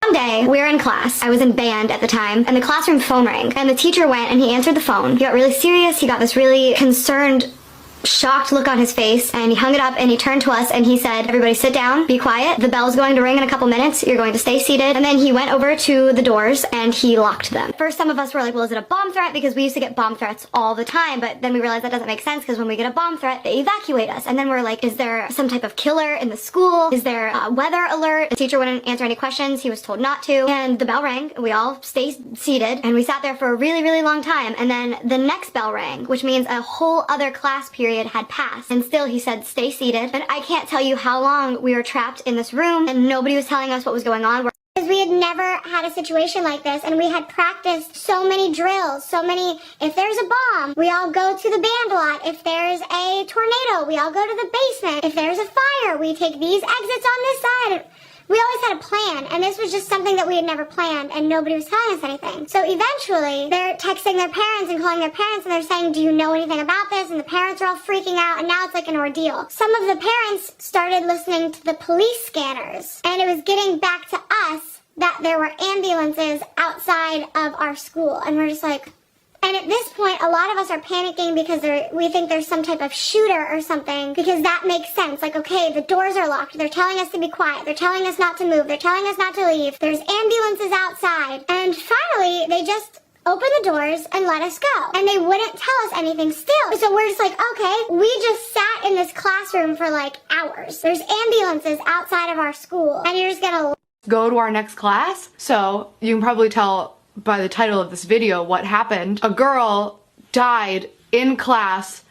One day, we were in class. I was in band at the time, and the classroom phone rang, and the teacher went and he answered the phone. He got really serious. He got this really concerned, shocked look on his face, and he hung it up and he turned to us and he said, "Everybody sit down, be quiet. The bell's going to ring in a couple minutes. You're going to stay seated." And then he went over to the doors and he locked them. First, some of us were like, well, is it a bomb threat? Because we used to get bomb threats all the time, but then we realized that doesn't make sense because when we get a bomb threat, they evacuate us. And then we're like, is there some type of killer in the school? Is there a weather alert? The teacher wouldn't answer any questions. He was told not to. And the bell rang. We all stayed seated and we sat there for a really, really long time. And then the next bell rang, which means a whole other class period had passed. And still he said, "Stay seated." And I can't tell you how long we were trapped in this room and nobody was telling us what was going on. Because we had never had a situation like this, and we had practiced so many drills, if there's a bomb, we all go to the band lot. If there's a tornado, we all go to the basement. If there's a fire, we take these exits on this side. We always had a plan, and this was just something that we had never planned, and nobody was telling us anything. So eventually, they're texting their parents and calling their parents, and they're saying, "Do you know anything about this?" And the parents are all freaking out, and now it's like an ordeal. Some of the parents started listening to the police scanners, and it was getting back to us that there were ambulances outside of our school, and we're just like... And at this point, a lot of us are panicking because we think there's some type of shooter or something, because that makes sense. Like, okay, the doors are locked. They're telling us to be quiet. They're telling us not to move. They're telling us not to leave. There's ambulances outside. And finally, they just opened the doors and let us go. And they wouldn't tell us anything still. So we're just like, okay, we just sat in this classroom for like hours. There's ambulances outside of our school. And you're just gonna go to our next class. So you can probably tell by the title of this video what happened. A girl died in class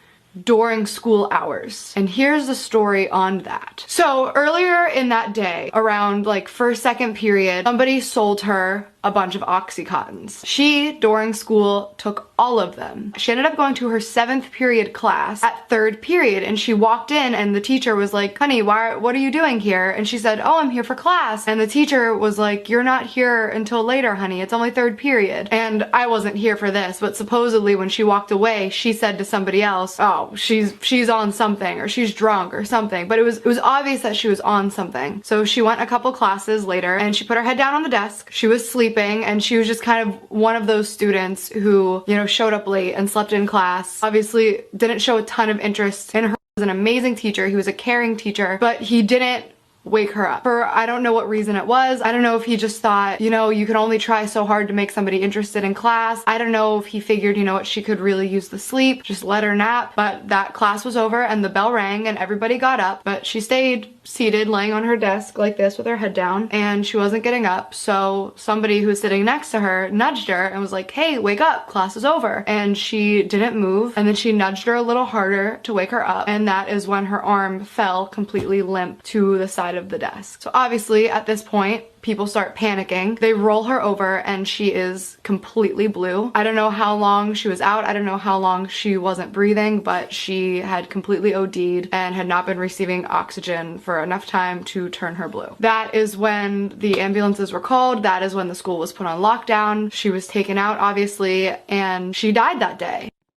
during school hours. And here's the story on that. So earlier in that day, around like first, second period, somebody sold her a bunch of Oxycontins. She, during school, took all of them. She ended up going to her 7th period class at 3rd period, and she walked in and the teacher was like, "Honey, what are you doing here?" And she said, "Oh, I'm here for class." And the teacher was like, "You're not here until later, honey. It's only 3rd period." And I wasn't here for this, but supposedly when she walked away, she said to somebody else, "Oh, she's on something," or "She's drunk," or something. But it was obvious that she was on something. So she went a couple classes later and she put her head down on the desk. She was sleeping, and she was just kind of one of those students who, you know, showed up late and slept in class. Obviously didn't show a ton of interest in her. He was an amazing teacher. He was a caring teacher, but he didn't wake her up. For I don't know what reason it was. I don't know if he just thought, you know, you can only try so hard to make somebody interested in class. I don't know if he figured, you know what, she could really use the sleep, just let her nap. But that class was over and the bell rang and everybody got up, but she stayed seated laying on her desk like this with her head down, and she wasn't getting up. So somebody who was sitting next to her nudged her and was like, "Hey, wake up, class is over." And she didn't move, and then she nudged her a little harder to wake her up, and that is when her arm fell completely limp to the side of the desk. So obviously at this point, people start panicking. They roll her over and she is completely blue. I don't know how long she was out. I don't know how long she wasn't breathing, but she had completely OD'd and had not been receiving oxygen for enough time to turn her blue. That is when the ambulances were called. That is when the school was put on lockdown. She was taken out, obviously, and she died that day.